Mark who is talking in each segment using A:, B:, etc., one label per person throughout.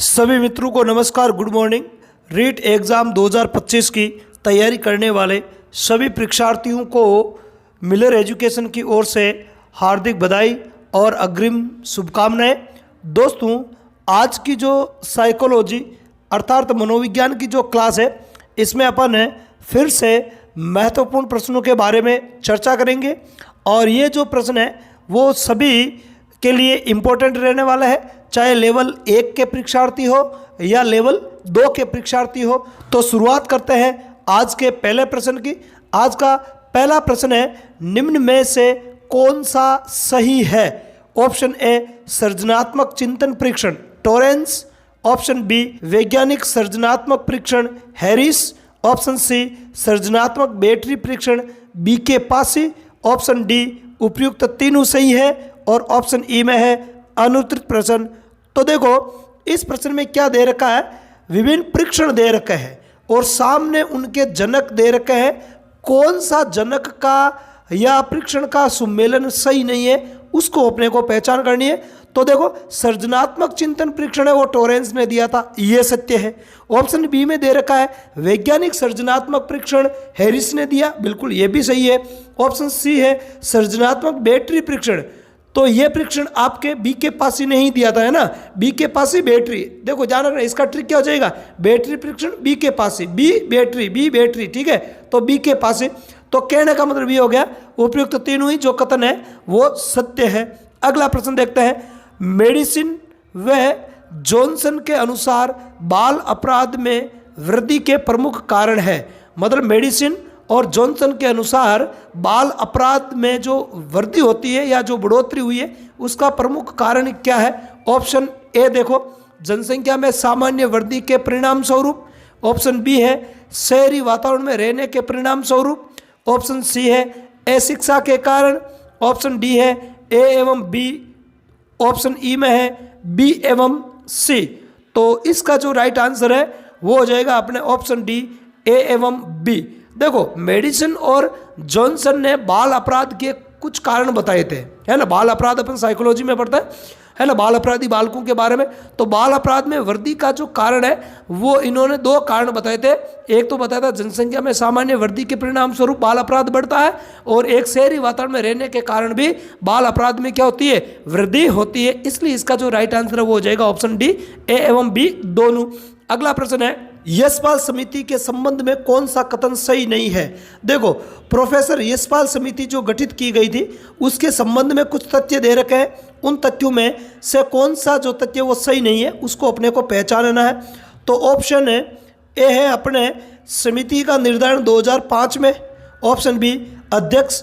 A: सभी मित्रों को नमस्कार, गुड मॉर्निंग। रीट एग्ज़ाम 2025 की तैयारी करने वाले सभी परीक्षार्थियों को मिलर एजुकेशन की ओर से हार्दिक बधाई और अग्रिम शुभकामनाएं। दोस्तों, आज की जो साइकोलॉजी अर्थात मनोविज्ञान की जो क्लास है, इसमें अपन फिर से महत्वपूर्ण प्रश्नों के बारे में चर्चा करेंगे और ये जो प्रश्न है वो सभी के लिए इम्पोर्टेंट रहने वाला है, चाहे लेवल 1 के परीक्षार्थी हो या लेवल 2 के परीक्षार्थी हो। तो शुरुआत करते हैं आज के पहले प्रश्न की। आज का पहला प्रश्न है, निम्न में से कौन सा सही है? ऑप्शन ए सृजनात्मक चिंतन परीक्षण टोरेंस, ऑप्शन बी वैज्ञानिक सृजनात्मक परीक्षण हैरिस, ऑप्शन सी सृजनात्मक बैटरी परीक्षण बीके पासी, ऑप्शन डी उपयुक्त तीनों सही है और ऑप्शन ई में है अनुत्तरित प्रश्न। तो देखो, इस प्रश्न में क्या दे रखा है, विभिन्न परीक्षण दे रखे हैं और सामने उनके जनक दे रखे हैं। कौन सा जनक का या परीक्षण का सुमेलन सही नहीं है, उसको अपने को पहचान करनी है। तो देखो, सृजनात्मक चिंतन परीक्षण है वो टोरेंस ने दिया था, ये सत्य है। ऑप्शन बी में दे रखा है वैज्ञानिक सृजनात्मक परीक्षण हैरिस ने दिया, बिल्कुल ये भी सही है। ऑप्शन सी है सृजनात्मक बैटरी परीक्षण, तो ये परीक्षण आपके बी के पासी ने ही दिया था, है ना। बी के पासी बैटरी, देखो ध्यान रखना, इसका ट्रिक क्या हो जाएगा, बैटरी परीक्षण बी के पासी, बी बैटरी, ठीक है। तो बी के पासी, तो कहने का मतलब ये हो गया उपयुक्त तीनों ही जो कथन है वो सत्य है। अगला प्रश्न देखते हैं, मेडिसिन व जॉनसन के अनुसार बाल अपराध में वृद्धि के प्रमुख कारण है। मतलब मेडिसिन और जॉनसन के अनुसार बाल अपराध में जो वृद्धि होती है या जो बढ़ोतरी हुई है, उसका प्रमुख कारण क्या है? ऑप्शन ए देखो, जनसंख्या में सामान्य वृद्धि के परिणाम स्वरूप, ऑप्शन बी है शहरी वातावरण में रहने के परिणाम स्वरूप, ऑप्शन सी है अशिक्षा के कारण, ऑप्शन डी है ए एवं बी, ऑप्शन ई में है बी एवं सी। तो इसका जो राइट आंसर है वो हो जाएगा अपने ऑप्शन डी, ए एवं बी। देखो, मेडिसिन और जॉनसन ने बाल अपराध के कुछ कारण बताए थे, है ना। बाल अपराध अपन साइकोलॉजी में पढ़ता है ना, बाल अपराधी बालकों के बारे में। तो बाल अपराध में वृद्धि का जो कारण है वो इन्होंने 2 कारण बताए थे। एक तो बताया था जनसंख्या में सामान्य वृद्धि के परिणाम स्वरूप बाल अपराध बढ़ता है, और एक शहरी वातावरण में रहने के कारण भी बाल अपराध में क्या होती है, वृद्धि होती है। इसलिए इसका जो राइट आंसर है वो हो जाएगा ऑप्शन डी, ए एवं बी दोनों। अगला प्रश्न है, यशपाल समिति के संबंध में कौन सा कथन सही नहीं है? देखो, प्रोफेसर यशपाल समिति जो गठित की गई थी उसके संबंध में कुछ तथ्य दे रखे हैं, उन तथ्यों में से कौन सा जो तथ्य वो सही नहीं है उसको अपने को पहचानना है। तो ऑप्शन ए है अपने समिति का निर्धारण 2005 में, ऑप्शन बी अध्यक्ष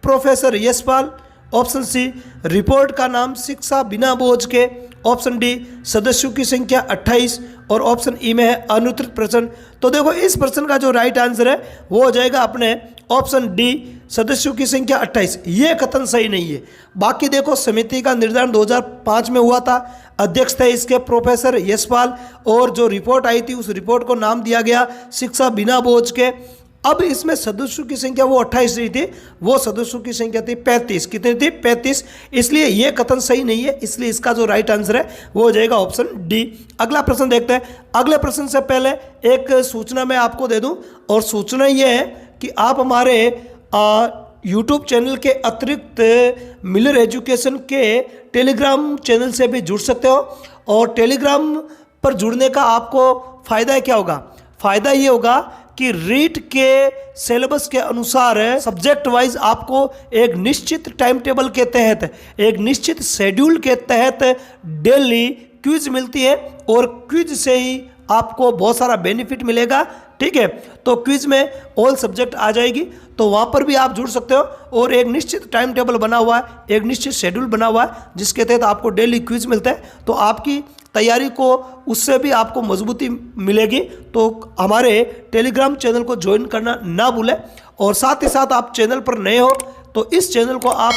A: professor Yashpal, option C report का नाम शिक्षा बिना बोझ के, ऑप्शन डी सदस्यों की संख्या 28 और ऑप्शन ई में है अनुत्तरित प्रश्न। तो देखो, इस प्रश्न का जो राइट आंसर है वो हो जाएगा अपने ऑप्शन डी सदस्यों की संख्या 28। ये कथन सही नहीं है। बाकी देखो, समिति का निर्धारण 2005 में हुआ था, अध्यक्ष थे इसके प्रोफेसर यशपाल, और जो रिपोर्ट आई थी उस रिपोर्ट को नाम दिया गया शिक्षा बिना बोझ के। अब इसमें सदस्यों की संख्या वो 28 नहीं थी, वो सदस्यों की संख्या थी 35। कितनी थी? 35। इसलिए ये कथन सही नहीं है, इसलिए इसका जो राइट आंसर है वो हो जाएगा ऑप्शन डी। अगला प्रश्न देखते हैं। अगले प्रश्न से पहले एक सूचना मैं आपको दे दूं, और सूचना ये है कि आप हमारे यूट्यूब चैनल के अतिरिक्त मिलर एजुकेशन के टेलीग्राम चैनल से भी जुड़ सकते हो। और टेलीग्राम पर जुड़ने का आपको फ़ायदा क्या होगा? फ़ायदा ये होगा कि रीट के सिलेबस के अनुसार सब्जेक्ट वाइज आपको एक निश्चित टाइम टेबल के तहत, एक निश्चित शेड्यूल के तहत डेली क्विज मिलती है, और क्विज से ही आपको बहुत सारा बेनिफिट मिलेगा, ठीक है। तो क्विज में ऑल सब्जेक्ट आ जाएगी, तो वहाँ पर भी आप जुड़ सकते हो। और एक निश्चित टाइम टेबल बना हुआ है, एक निश्चित शेड्यूल बना हुआ है, जिसके तहत आपको डेली क्विज मिलता है। तो आपकी तैयारी को उससे भी आपको मजबूती मिलेगी। तो हमारे टेलीग्राम चैनल को ज्वाइन करना ना भूलें, और साथ ही साथ आप चैनल पर नए हो तो इस चैनल को आप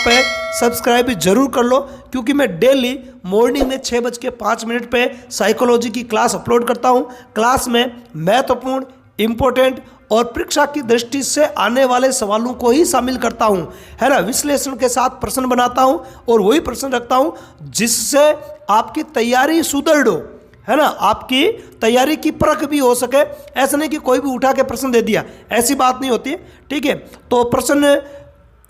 A: सब्सक्राइब भी जरूर कर लो, क्योंकि मैं डेली मॉर्निंग में 6:05 पे साइकोलॉजी की क्लास अपलोड करता हूँ। क्लास में महत्वपूर्ण, इम्पोर्टेंट और परीक्षा की दृष्टि से आने वाले सवालों को ही शामिल करता हूं, है ना। विश्लेषण के साथ प्रश्न बनाता हूं और वही प्रश्न रखता हूं जिससे आपकी तैयारी सुदृढ़ हो, है ना, आपकी तैयारी की परख भी हो सके। ऐसा नहीं कि कोई भी उठा के प्रश्न दे दिया, ऐसी बात नहीं होती है, ठीक है। तो प्रश्न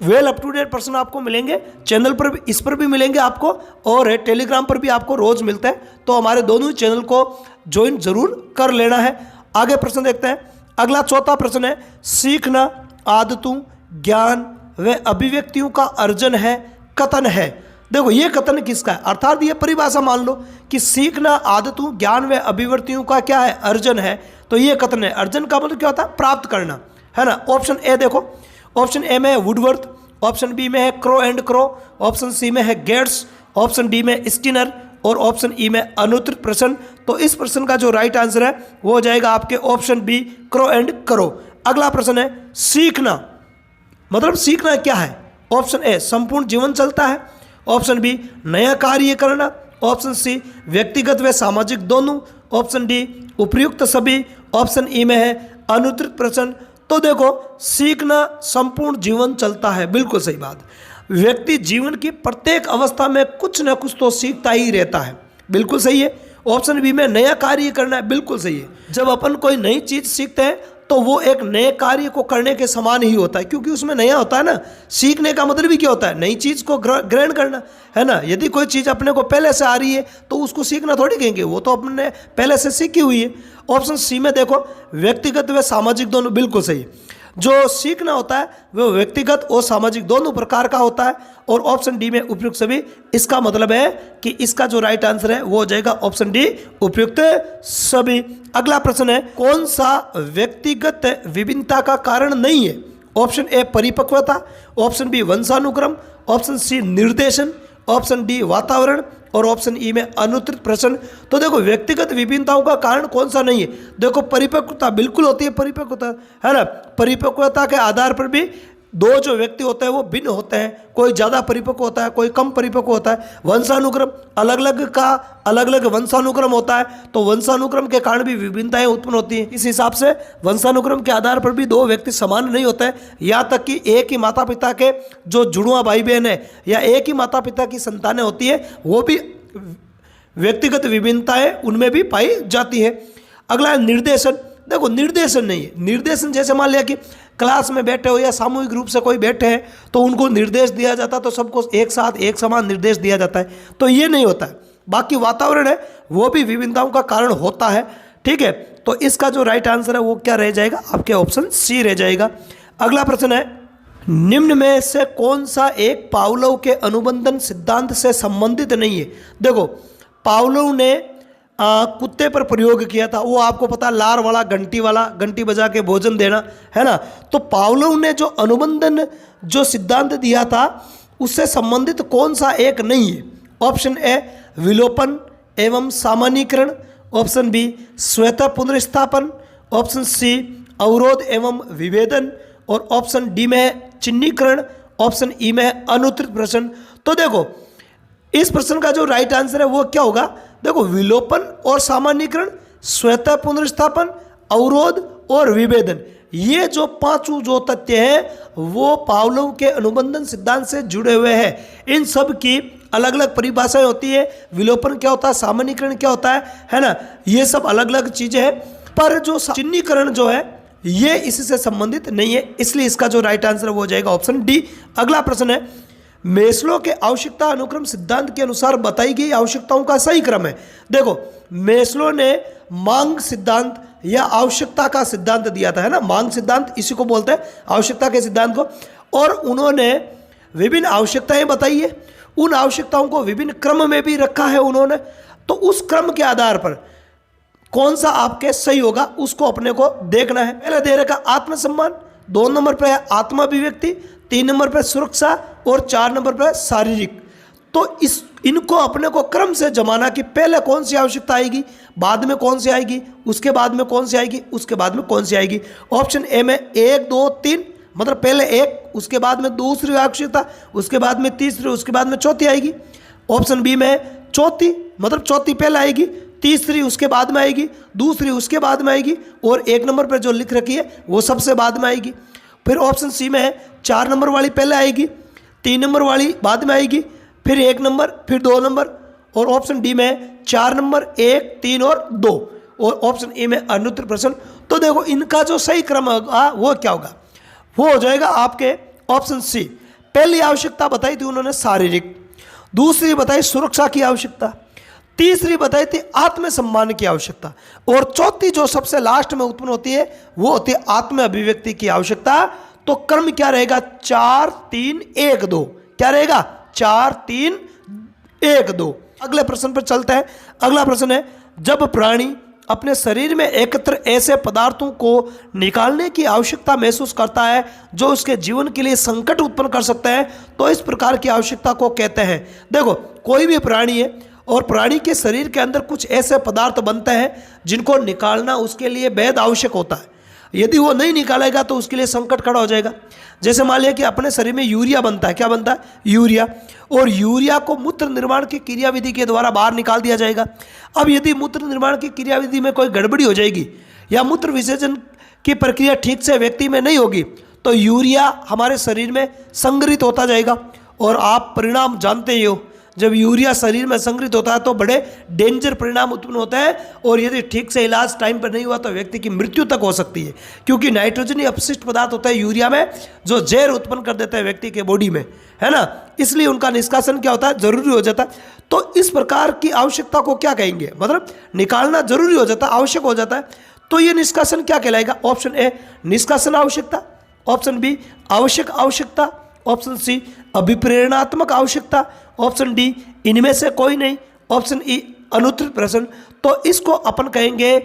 A: वेल अप टू डेट प्रश्न आपको मिलेंगे चैनल पर भी, इस पर भी मिलेंगे आपको, और टेलीग्राम पर भी आपको रोज मिलता है। तो हमारे दोनों ही चैनल को ज्वाइन जरूर कर लेना है। आगे प्रश्न देखते हैं। अगला चौथा प्रश्न है, सीखना आदतों, ज्ञान व अभिव्यक्तियों का अर्जन है, कथन है। देखो ये कथन किसका है, अर्थात ये परिभाषा मान लो कि सीखना आदतों, ज्ञान व अभिव्यक्तियों का क्या है, अर्जन है। तो ये कथन है। अर्जन का मतलब क्या होता है, प्राप्त करना, है ना। ऑप्शन ए देखो, ऑप्शन ए में है वुडवर्थ, ऑप्शन बी में है Crow and Crow, option C में है गेट्स, ऑप्शन डी में स्किनर और ऑप्शन ई में अनुत्तरित प्रश्न। तो इस प्रश्न का जो राइट आंसर है वो हो जाएगा आपके option B, Crow and Crow. अगला प्रश्न है, सीखना मतलब सीखना क्या है। ऑप्शन ए संपूर्ण जीवन चलता है, ऑप्शन बी नया कार्य करना, ऑप्शन सी व्यक्तिगत व सामाजिक दोनों, ऑप्शन डी उपयुक्त सभी, ऑप्शन ई में है अनुत्तरित प्रश्न। तो देखो सीखना संपूर्ण जीवन चलता है, बिल्कुल सही बात। व्यक्ति जीवन की प्रत्येक अवस्था में कुछ न कुछ तो सीखता ही रहता है, बिल्कुल सही है। ऑप्शन बी में नया कार्य करना है, बिल्कुल सही है। जब अपन कोई नई चीज सीखते हैं तो वो एक नए कार्य को करने के समान ही होता है, क्योंकि उसमें नया होता है ना। सीखने का मतलब ही क्या होता है, नई चीज को ग्रहण करना, है ना। यदि कोई चीज अपने को पहले से आ रही है तो उसको सीखना थोड़ी कहेंगे, वो तो अपने पहले से सीखी हुई है। ऑप्शन सी में देखो व्यक्तिगत व सामाजिक दोनों, बिल्कुल सही। जो सीखना होता है वह व्यक्तिगत और सामाजिक दोनों प्रकार का होता है, और ऑप्शन डी में उपयुक्त सभी। इसका मतलब है कि इसका जो राइट आंसर है वो हो जाएगा ऑप्शन डी, उपयुक्त सभी। अगला प्रश्न है, कौन सा व्यक्तिगत विभिन्नता का कारण नहीं है। ऑप्शन ए परिपक्वता, ऑप्शन बी वंशानुक्रम, ऑप्शन सी निर्देशन, ऑप्शन डी वातावरण और ऑप्शन ई में अनुत्तरित प्रश्न। तो देखो व्यक्तिगत विभिन्नताओं का कारण कौन सा नहीं है। देखो परिपक्वता बिल्कुल होती है, परिपक्वता, है ना। परिपक्वता के आधार पर भी दो जो व्यक्ति होते हैं वो भिन्न होते हैं, कोई ज़्यादा परिपक्व होता है, कोई कम परिपक्व होता है। वंशानुक्रम अलग अलग का अलग अलग वंशानुक्रम होता है, तो वंशानुक्रम के कारण भी विभिन्नताएं उत्पन्न होती हैं। इस हिसाब से वंशानुक्रम के आधार पर भी दो व्यक्ति समान नहीं होते हैं। यहाँ तक कि एक ही माता पिता के जो जुड़वा भाई बहन है या एक ही माता पिता की संतानें होती है, वो भी व्यक्तिगत विभिन्नताएं उनमें भी पाई जाती है। अगला है निर्देशन। देखो निर्देशन नहीं है, निर्देशन जैसे मान लिया कि क्लास में बैठे हो या सामूहिक रूप से कोई बैठे हैं तो उनको निर्देश दिया जाता है, तो सबको एक साथ एक समान निर्देश दिया जाता है, तो ये नहीं होता है। बाकी वातावरण है वो भी विभिन्नताओं का कारण होता है, ठीक है। तो इसका जो राइट आंसर है वो क्या रह जाएगा, आपके ऑप्शन सी रह जाएगा। अगला प्रश्न है, निम्न में से कौन सा एक पावलोव के अनुबंधन सिद्धांत से संबंधित नहीं है। देखो पावलोव ने कुत्ते पर प्रयोग किया था, वो आपको पता लार वाला घंटी बजा के भोजन देना, है ना। तो पावलोव ने जो अनुबंधन जो सिद्धांत दिया था उससे संबंधित कौन सा एक नहीं है। ऑप्शन ए विलोपन एवं सामान्यीकरण, ऑप्शन बी स्वतः पुनर्स्थापन, ऑप्शन सी अवरोध एवं विभेदन और ऑप्शन डी में चिन्हीकरण, ऑप्शन ई में अनुत्तरित प्रश्न। तो देखो इस प्रश्न का जो राइट आंसर है वो क्या होगा। देखो विलोपन और सामान्यीकरण, स्वतः पुनर्स्थापन, अवरोध और विभेदन, ये जो पांचों जो तथ्य हैं वो पावलोव के अनुबंधन सिद्धांत से जुड़े हुए हैं। इन सब की अलग अलग परिभाषाएं होती है। विलोपन क्या होता है, सामान्यीकरण क्या होता है ना, ये सब अलग अलग चीजें हैं। पर जो चिन्हीकरण जो है ये इससे संबंधित नहीं है, इसलिए इसका जो राइट आंसर वो हो जाएगा ऑप्शन डी। अगला प्रश्न है, मेस्लो के आवश्यकता अनुक्रम सिद्धांत के अनुसार बताई गई आवश्यकताओं का सही क्रम है। देखो मेस्लो ने मांग सिद्धांत या आवश्यकता का सिद्धांत दिया था, है ना। मांग सिद्धांत इसी को बोलते हैं, आवश्यकता के सिद्धांत को। और उन्होंने विभिन्न आवश्यकताएं बताई है, उन आवश्यकताओं को विभिन्न क्रम में भी रखा है उन्होंने। तो उस क्रम के आधार पर कौन सा आपके सही होगा उसको अपने को देखना है। पहले दे रखा आत्मसम्मान, 2 नंबर पर है आत्माभिव्यक्ति, 3 नंबर पर सुरक्षा और 4 नंबर पर शारीरिक। तो इनको अपने को क्रम से जमाना कि पहले कौन सी आवश्यकता आएगी, बाद में कौन सी आएगी, उसके बाद में कौन सी आएगी, उसके बाद में कौन सी आएगी। ऑप्शन ए में 1 2 3, मतलब पहले एक, उसके बाद में दूसरी आवश्यकता, उसके बाद में तीसरी, उसके बाद में चौथी आएगी। ऑप्शन बी में चौथी, मतलब चौथी पहले आएगी, तीसरी उसके बाद में आएगी, दूसरी उसके बाद में आएगी और 1 नंबर पर जो लिख रखी है वो सबसे बाद में आएगी। फिर ऑप्शन सी में है 4 नंबर वाली पहले आएगी, 3 नंबर वाली बाद में आएगी, फिर 1 नंबर, फिर 2 नंबर और ऑप्शन डी में 4 नंबर 1, 3 और 2 और ऑप्शन ए में अनुत्तर प्रश्न। तो देखो इनका जो सही क्रम होगा वो क्या होगा, वो हो जाएगा आपके ऑप्शन सी। पहली आवश्यकता बताई थी उन्होंने शारीरिक, दूसरी बताई सुरक्षा की आवश्यकता, तीसरी बताई थी आत्मसम्मान की आवश्यकता और चौथी जो सबसे लास्ट में उत्पन्न होती है वो होती है आत्म अभिव्यक्ति की आवश्यकता। तो क्रम क्या रहेगा, 4 3 1 2। क्या रहेगा, 4 3 1 2। अगले प्रश्न पर चलते हैं। अगला प्रश्न है, जब प्राणी अपने शरीर में एकत्र ऐसे पदार्थों को निकालने की आवश्यकता महसूस करता है जो उसके जीवन के लिए संकट उत्पन्न कर सकते हैं, तो इस प्रकार की आवश्यकता को कहते हैं। देखो कोई भी प्राणी है और प्राणी के शरीर के अंदर कुछ ऐसे पदार्थ बनते हैं जिनको निकालना उसके लिए बेहद आवश्यक होता है। यदि वो नहीं निकालेगा तो उसके लिए संकट खड़ा हो जाएगा। जैसे मान लिया कि अपने शरीर में यूरिया बनता है, क्या बनता है, यूरिया, और यूरिया को मूत्र निर्माण की क्रियाविधि के द्वारा बाहर निकाल दिया जाएगा। अब यदि मूत्र निर्माण की क्रियाविधि में कोई गड़बड़ी हो जाएगी या मूत्र विसर्जन की प्रक्रिया ठीक से व्यक्ति में नहीं होगी तो यूरिया हमारे शरीर में संग्रहित होता जाएगा और आप परिणाम जानते ही हो। जब यूरिया शरीर में संग्रहित होता है तो बड़े डेंजर परिणाम उत्पन्न होते हैं और यदि ठीक से इलाज टाइम पर नहीं हुआ तो व्यक्ति की मृत्यु तक हो सकती है, क्योंकि नाइट्रोजनी अपशिष्ट पदार्थ होता है यूरिया में जो जहर उत्पन्न कर देता है व्यक्ति के बॉडी में, है ना। इसलिए उनका निष्कासन क्या होता है, जरूरी हो जाता है। तो इस प्रकार की आवश्यकता को क्या कहेंगे, मतलब निकालना जरूरी हो जाता है, आवश्यक हो जाता है। तो ये निष्कासन क्या कहलाएगा, ऑप्शन ए निष्कासन आवश्यकता, ऑप्शन बी आवश्यक आवश्यकता, ऑप्शन सी अभिप्रेरणात्मक आवश्यकता, ऑप्शन डी इनमें से कोई नहीं, ऑप्शन ई अनुत्तरित प्रश्न। तो इसको अपन कहेंगे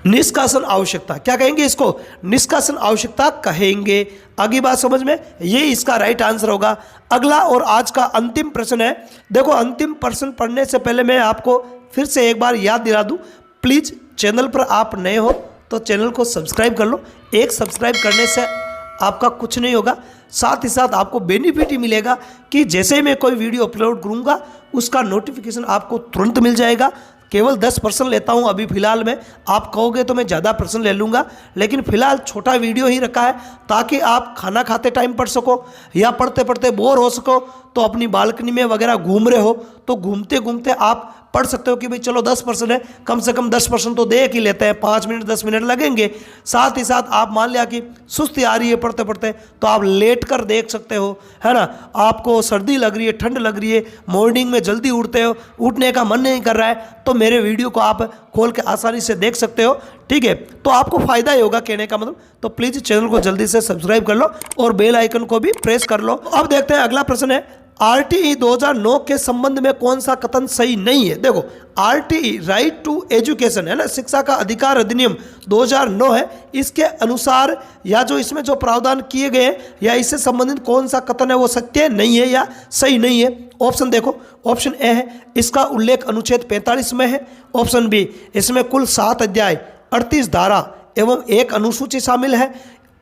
A: निष्कासन आवश्यकता। क्या कहेंगे इसको, निष्कासन आवश्यकता कहेंगे। आगे बात समझ में, ये इसका राइट आंसर होगा। अगला और आज का अंतिम प्रश्न है। देखो अंतिम प्रश्न पढ़ने से पहले मैं आपको फिर से एक बार याद दिला दूं, प्लीज़ चैनल पर आप नए हो तो चैनल को सब्सक्राइब कर लो। एक सब्सक्राइब करने से आपका कुछ नहीं होगा, साथ ही साथ आपको बेनिफिट ही मिलेगा कि जैसे ही मैं कोई वीडियो अपलोड करूंगा उसका नोटिफिकेशन आपको तुरंत मिल जाएगा। केवल 10% लेता हूं अभी फ़िलहाल में, आप कहोगे तो मैं ज़्यादा % ले लूँगा, लेकिन फ़िलहाल छोटा वीडियो ही रखा है ताकि आप खाना खाते टाइम पढ़ सको या पढ़ते पढ़ते बोर हो सको तो अपनी बालकनी में वगैरह घूम रहे हो तो घूमते घूमते आप पढ़ सकते हो कि भाई चलो 10% है, कम से कम 10% तो देख ही लेते हैं, 5 मिनट 10 मिनट लगेंगे। साथ ही साथ आप मान लिया कि सुस्ती आ रही है पढ़ते पढ़ते तो आप लेट कर देख सकते हो, है ना। आपको सर्दी लग रही है, ठंड लग रही है, मॉर्निंग में जल्दी उठते हो, उठने का मन नहीं कर रहा है तो मेरे वीडियो को आप खोल के आसानी से देख सकते हो, ठीक है। तो आपको फ़ायदा ही होगा कहने का मतलब। तो प्लीज़ चैनल को जल्दी से सब्सक्राइब कर लो और बेल आइकन को भी प्रेस कर लो। अब देखते हैं अगला प्रश्न है, आरटीई 2009 के संबंध में कौन सा कथन सही नहीं है। देखो आरटीई राइट टू एजुकेशन है ना, शिक्षा का अधिकार अधिनियम 2009 है, इसके अनुसार या जो इसमें जो प्रावधान किए गए हैं या इससे संबंधित कौन सा कथन है वो सत्य नहीं है या सही नहीं है। ऑप्शन देखो, ऑप्शन ए है इसका उल्लेख अनुच्छेद 45 में है, ऑप्शन बी इसमें कुल 7 अध्याय 38 धारा एवं 1 अनुसूची शामिल है,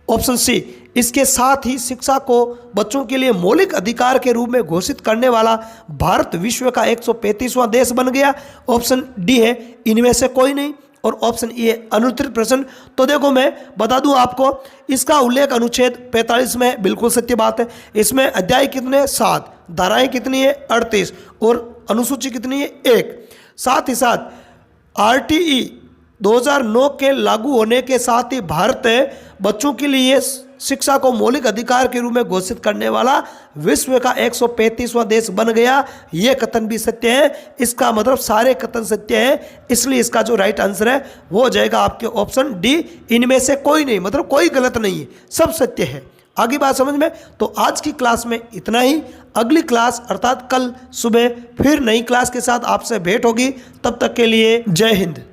A: ऑप्शन सी इसके साथ ही शिक्षा को बच्चों के लिए मौलिक अधिकार के रूप में घोषित करने वाला भारत विश्व का 135वां देश बन गया, ऑप्शन डी है इनमें से कोई नहीं, और ऑप्शन ई है अनुत्तरित प्रश्न। तो देखो मैं बता दूं आपको, इसका उल्लेख अनुच्छेद 45 में बिल्कुल सत्य बात है। इसमें अध्याय कितने 7, धाराएं कितनी है 38 और अनुसूची कितनी है 1। साथ ही साथ आरटीई 2009 के लागू होने के साथ ही भारत बच्चों के लिए शिक्षा को मौलिक अधिकार के रूप में घोषित करने वाला विश्व का 135वां देश बन गया। ये कथन भी सत्य है, इसका मतलब सारे कथन सत्य हैं, इसलिए इसका जो राइट आंसर है वो हो जाएगा आपके ऑप्शन डी, इनमें से कोई नहीं, मतलब कोई गलत नहीं है, सब सत्य है। आगे बात समझ में। तो आज की क्लास में इतना ही। अगली क्लास अर्थात कल सुबह फिर नई क्लास के साथ आपसे भेंट होगी। तब तक के लिए जय हिंद।